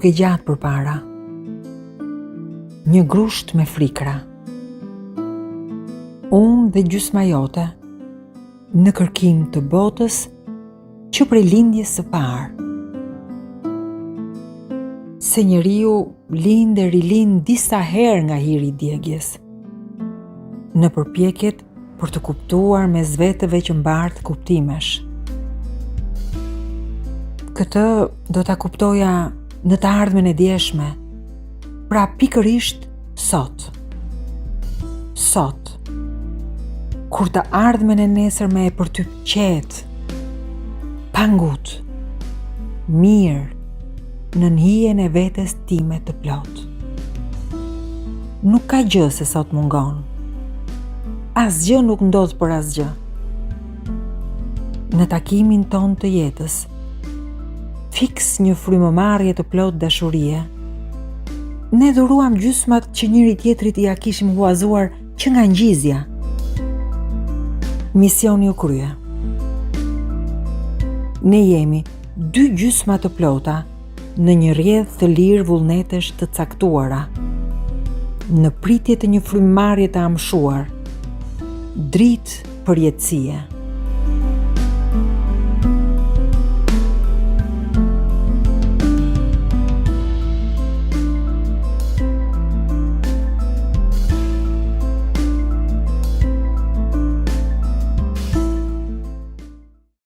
nuk e gjatë përpara. Një grusht me frikra. Unë dhe gjysma jote në kërkim të botës që prej lindjes së parë. Se njeriu lind e rilind disa herë nga hiri i djegjes, në përpjekjet për të kuptuar mes vetëve që mbart kuptimesh. Këtë do ta kuptoja në të ardhmen e djeshme, pra pikërisht sot. Sot, kur të ardhmen e nesërme e përtyp qetë, pangut, mirë, në hijen e vetes time të plot. Nuk ka gjë se sot mungon. Asgjë nuk ndodh për asgjë. Në takimin ton të jetës, fiks një frymëmarrje të plot dashurie, ne dhuruam gjysmat që njëri tjetrit i ja kishim huazuar që nga ngjizja. Misioni u krye. Ne jemi dy gjysma të plota në një rrjedh të lirë vullnetesh të caktuara, në pritje të një frymëmarrje të amshuar, dritë për jetësie.